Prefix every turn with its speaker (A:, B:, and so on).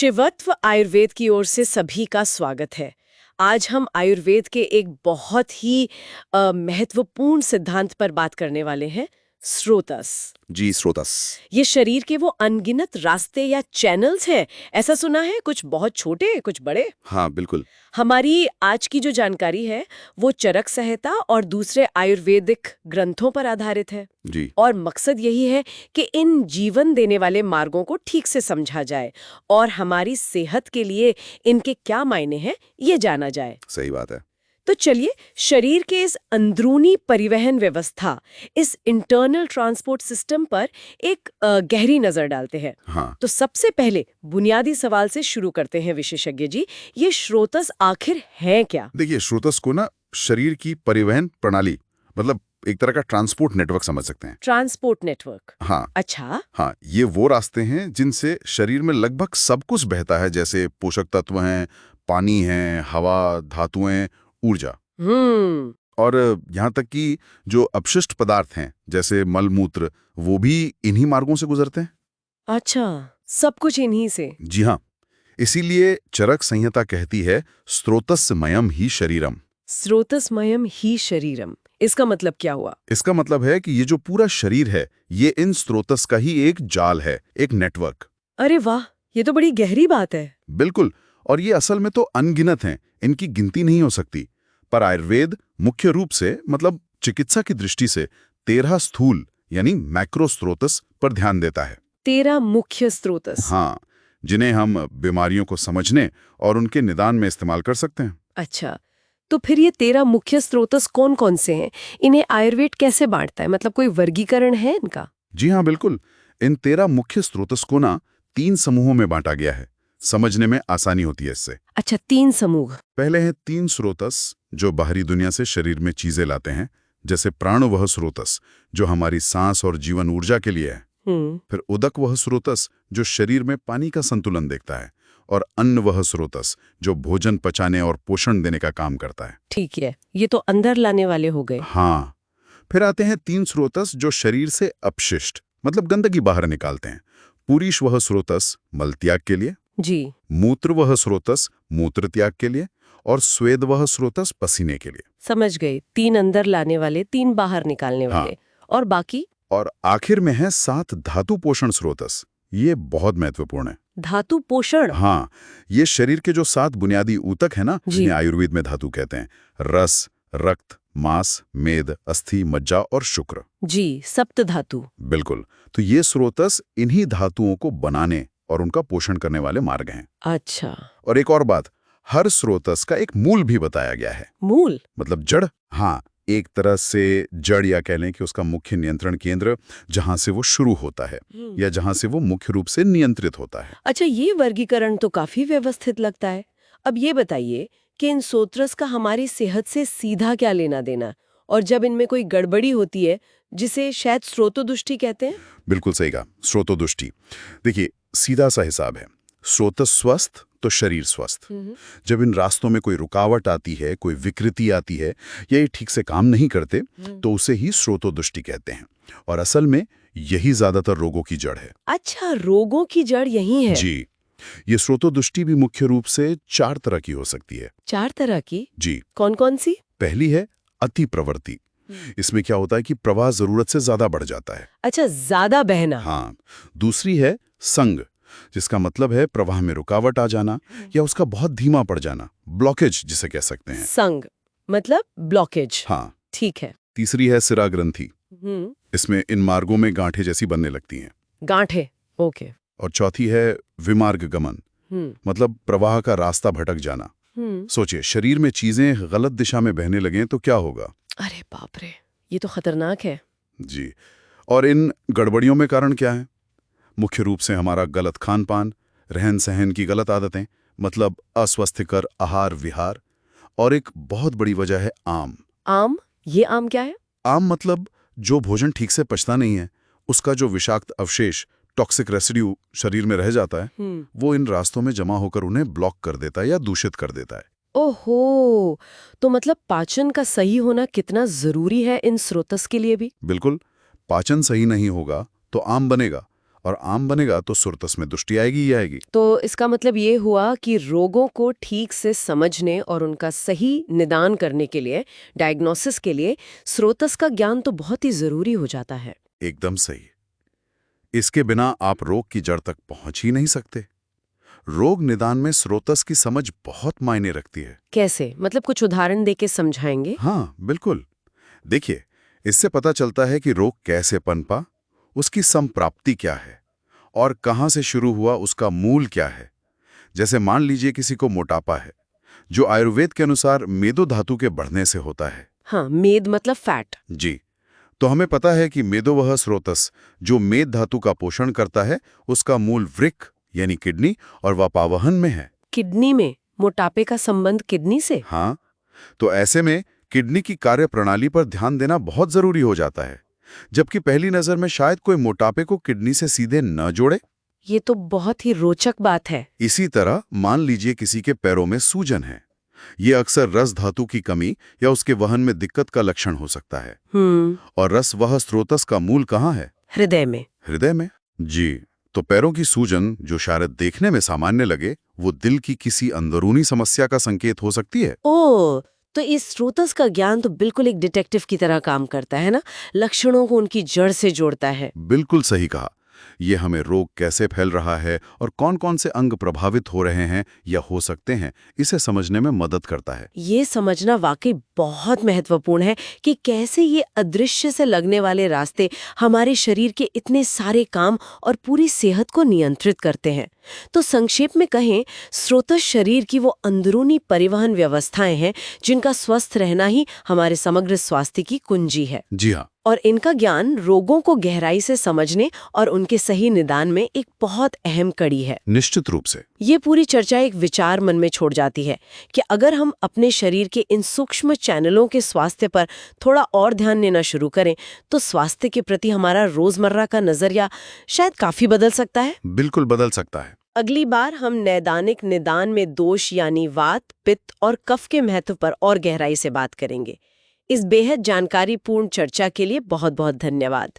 A: शिवत्व आयुर्वेद की ओर से सभी का स्वागत है। आज हम आयुर्वेद के एक बहुत ही महत्वपूर्ण सिद्धांत पर बात करने वाले हैं, स्रोतस।
B: जी, स्रोतस।
A: ये शरीर के वो अनगिनत रास्ते या चैनल्स हैं। ऐसा सुना है, कुछ बहुत छोटे कुछ बड़े।
B: हाँ, बिल्कुल।
A: हमारी आज की जो जानकारी है वो चरक संहिता और दूसरे आयुर्वेदिक ग्रंथों पर आधारित है।
B: जी।
A: और मकसद यही है कि इन जीवन देने वाले मार्गों को ठीक से समझा जाए और हमारी सेहत के लिए इनके क्या मायने हैं ये जाना जाए।
B: सही बात है।
A: तो चलिए शरीर के इस अंदरूनी परिवहन व्यवस्था, इस इंटरनल ट्रांसपोर्ट सिस्टम पर एक गहरी नजर डालते हैं।
B: हाँ।
A: तो सबसे पहले बुनियादी सवाल से शुरू करते हैं विशेषज्ञ जी, ये स्रोतस आखिर है क्या?
B: देखिए, स्रोतस को ना शरीर की परिवहन प्रणाली, मतलब एक तरह का ट्रांसपोर्ट नेटवर्क समझ सकते हैं।
A: Transport network.
B: हाँ।
A: अच्छा।
B: हाँ, ये वो रास्ते हैं जिनसे शरीर में लगभग सब कुछ बहता है, जैसे पोषक तत्व हैं, पानी है, हवा, धातुएं, ऊर्जा। और यहाँ तक कि जो अपशिष्ट पदार्थ हैं, जैसे मलमूत्र, वो भी इन्हीं मार्गों से गुजरते हैं।
A: अच्छा, सब कुछ इन्हीं से।
B: जी हाँ, इसीलिए चरक संहिता कहती है, स्रोतस्मयम ही शरीरम।
A: स्रोतस्मयम ही शरीरम, इसका मतलब क्या हुआ?
B: इसका मतलब है कि ये जो पूरा शरीर है, ये इन स्रोतस का ही एक जाल है, एक नेटवर्क।
A: अरे वाह, ये तो बड़ी गहरी बात है।
B: बिल्कुल। और ये असल में तो अनगिनत हैं, इनकी गिनती नहीं हो सकती। पर आयुर्वेद मुख्य रूप से, मतलब चिकित्सा की दृष्टि से, 13 स्थूल यानी मैक्रो स्रोतस पर ध्यान देता है।
A: 13 मुख्य स्रोतस।
B: हाँ, जिन्हें हम बीमारियों को समझने और उनके निदान में इस्तेमाल कर सकते हैं।
A: अच्छा, तो फिर ये 13 मुख्य स्रोतस कौन कौन से हैं? इन्हें आयुर्वेद कैसे बांटता है? मतलब कोई वर्गीकरण है इनका?
B: जी हाँ, बिल्कुल। इन 13 मुख्य स्रोतस को ना 3 समूहों में बांटा गया है। समझने में आसानी होती है इससे।
A: अच्छा, 3 समूह।
B: पहले हैं 3 स्रोतस, जो बाहरी दुनिया से शरीर में चीजें लाते हैं, जैसे प्राणवह स्रोतस, जो हमारी सांस और जीवन ऊर्जा के लिए है। फिर उदक वह स्रोतस, जो शरीर में पानी का संतुलन देखता है। और अन्न वह स्रोतस, जो भोजन पचाने और पोषण देने का काम करता है।
A: ठीक है, ये तो अंदर लाने वाले हो गए।
B: हाँ। फिर आते हैं 3 स्रोतस, जो शरीर से अपशिष्ट, मतलब गंदगी बाहर निकालते हैं। पुरीश वह स्रोतस, मल त्याग के लिए।
A: जी।
B: मूत्र वह स्रोतस, मूत्र त्याग के लिए। और स्वेद वह स्रोतस, पसीने के लिए।
A: समझ गए, 3 अंदर लाने वाले, 3 बाहर निकालने वाले। और बाकी?
B: और आखिर में है 7 धातु पोषण स्रोतस। ये बहुत महत्वपूर्ण है।
A: धातु पोषण?
B: हाँ, ये शरीर के जो 7 बुनियादी ऊतक है ना,
A: जी।
B: जिन्हें आयुर्वेद में धातु कहते हैं। रस, रक्त, मांस, मेद, अस्थि, मज्जा और शुक्र।
A: जी, सप्त धातु।
B: बिल्कुल। तो ये स्रोतस इन्हीं धातुओं को बनाने और उनका पोषण करने वाले मार्ग हैं।
A: अच्छा।
B: और एक और बात, हर स्रोतस का एक मूल भी बताया गया है।
A: मूल
B: मतलब जड़। हाँ, एक तरह से जड़, या कह लें कि उसका मुख्य नियंत्रण केंद्र, जहां से वो शुरू होता है या जहां से वो मुख्य रूप से नियंत्रित होता है।
A: अच्छा, ये वर्गीकरण तो काफी व्यवस्थित लगता है। अब ये बताइए कि इन स्रोतस का हमारी सेहत से सीधा क्या लेना देना, और जब इनमें कोई गड़बड़ी होती है, जिसे शायद स्रोतोदुष्टि कहते हैं।
B: बिल्कुल सही कहा, स्रोतोदुष्टि। देखिए, सीधा सा हिसाब है, स्रोतस स्वस्थ तो शरीर स्वस्थ। जब इन रास्तों में कोई रुकावट आती है, कोई विकृति आती है, या ये ठीक से काम नहीं करते, तो उसे ही स्रोतोदुष्टि कहते हैं। और असल में यही ज्यादातर रोगों की जड़ है।
A: अच्छा, रोगों की जड़ यही है?
B: जी। ये स्रोतोदुष्टि भी मुख्य रूप से 4 तरह की हो सकती है।
A: 4 तरह की?
B: जी।
A: कौन कौन सी?
B: पहली है अति प्रवृत्ति। इसमें क्या होता है कि प्रवाह जरूरत से ज्यादा बढ़ जाता है।
A: अच्छा, ज्यादा बहना।
B: हाँ। दूसरी है संग, जिसका मतलब है प्रवाह में रुकावट आ जाना या उसका बहुत धीमा पड़ जाना, ब्लॉकेज जिसे कह सकते हैं।
A: संग मतलब ब्लॉकेज।
B: हाँ।
A: ठीक है।
B: तीसरी है सिरा ग्रंथि। इसमें इन मार्गों में गांठें जैसी बनने लगती हैं।
A: गांठें, ओके।
B: और चौथी है विमार्ग गमन, मतलब प्रवाह का रास्ता भटक जाना। सोचिए, शरीर में चीजें गलत दिशा में बहने लगें तो क्या होगा?
A: अरे बाप रे, ये तो खतरनाक है।
B: जी। और इन गड़बड़ियों में कारण क्या है? मुख्य रूप से हमारा गलत खान पान, रहन सहन की गलत आदतें, मतलब अस्वस्थिकर आहार विहार। और एक बहुत बड़ी वजह है आम।
A: आम? ये आम क्या है?
B: आम मतलब जो भोजन ठीक से पचता नहीं है, उसका जो विषाक्त अवशेष, टॉक्सिक रेसिड्यू शरीर में रह जाता है, वो इन रास्तों में जमा होकर उन्हें ब्लॉक कर देता है या दूषित कर देता है।
A: ओहो, तो मतलब पाचन का सही होना कितना जरूरी है इन स्रोतस के लिए भी?
B: बिल्कुल। पाचन सही नहीं होगा तो आम बनेगा, और आम बनेगा तो सुरतस में दुष्टि आएगी ही आएगी।
A: तो इसका मतलब ये हुआ कि रोगों को ठीक से समझने और उनका सही निदान करने के लिए, डायग्नोसिस के लिए स्रोतस का ज्ञान तो बहुत ही जरूरी हो जाता है।
B: एकदम सही। इसके बिना आप रोग की जड़ तक पहुंच ही नहीं सकते। रोग निदान में स्रोतस की समझ बहुत मायने रखती है।
A: कैसे? मतलब कुछ उदाहरण देके समझाएंगे?
B: हाँ, बिल्कुल। देखिए, इससे पता चलता है कि रोग कैसे पनपा, उसकी संप्राप्ति क्या है और कहाँ से शुरू हुआ, उसका मूल क्या है। जैसे मान लीजिए किसी को मोटापा है, जो आयुर्वेद के अनुसार मेदो धातु के बढ़ने से होता है।
A: हाँ, मेद मतलब फैट।
B: जी, तो हमें पता है कि मेदोवह स्रोतस, जो मेद धातु का पोषण करता है, उसका मूल वृक्क यानी किडनी और वापावहन में है।
A: किडनी में? मोटापे का संबंध किडनी से?
B: हाँ, तो ऐसे में किडनी की कार्यप्रणाली पर ध्यान देना बहुत जरूरी हो जाता है, जबकि पहली नजर में शायद कोई मोटापे को किडनी से सीधे न जोड़े।
A: ये तो बहुत ही रोचक बात है।
B: इसी तरह मान लीजिए किसी के पैरों में सूजन है। ये अक्सर रस धातु की कमी या उसके वहन में दिक्कत का लक्षण हो सकता है। और रस वह स्रोतस का मूल कहाँ है?
A: हृदय में।
B: हृदय में? जी, तो पैरों की सूजन, जो शायद देखने में सामान्य लगे, वो दिल की किसी अंदरूनी समस्या का संकेत हो सकती है।
A: ओह, तो इस स्रोतस का ज्ञान तो बिल्कुल एक डिटेक्टिव की तरह काम करता है ना, लक्षणों को उनकी जड़ से जोड़ता है।
B: बिल्कुल सही कहा। ये हमें रोग कैसे फैल रहा है और कौन-कौन से अंग प्रभावित हो रहे हैं या हो सकते हैं, इसे समझने में मदद करता है।
A: ये समझना वाकई बहुत महत्वपूर्ण है कि कैसे ये अदृश्य से लगने वाले रास्ते हमारे शरीर के इतने सारे काम और पूरी सेहत को नियंत्रित करते हैं। तो संक्षेप में कहें, स्रोतस शरीर की वो अंदरूनी परिवहन व्यवस्थाएं हैं जिनका स्वस्थ रहना ही हमारे समग्र स्वास्थ्य की कुंजी है।
B: जी हाँ।
A: और इनका ज्ञान रोगों को गहराई से समझने और उनके सही निदान में एक बहुत अहम कड़ी है।
B: निश्चित रूप से।
A: ये पूरी चर्चा एक विचार मन में छोड़ जाती है कि अगर हम अपने शरीर के इन सूक्ष्म चैनलों के स्वास्थ्य पर थोड़ा और ध्यान देना शुरू करें, तो स्वास्थ्य के प्रति हमारा रोजमर्रा का नजरिया शायद काफी बदल सकता है।
B: बिल्कुल बदल सकता है।
A: अगली बार हम नैदानिक निदान में दोष यानी वात, पित्त और कफ के महत्व पर और गहराई से बात करेंगे। इस बेहद जानकारीपूर्ण चर्चा के लिए बहुत बहुत धन्यवाद।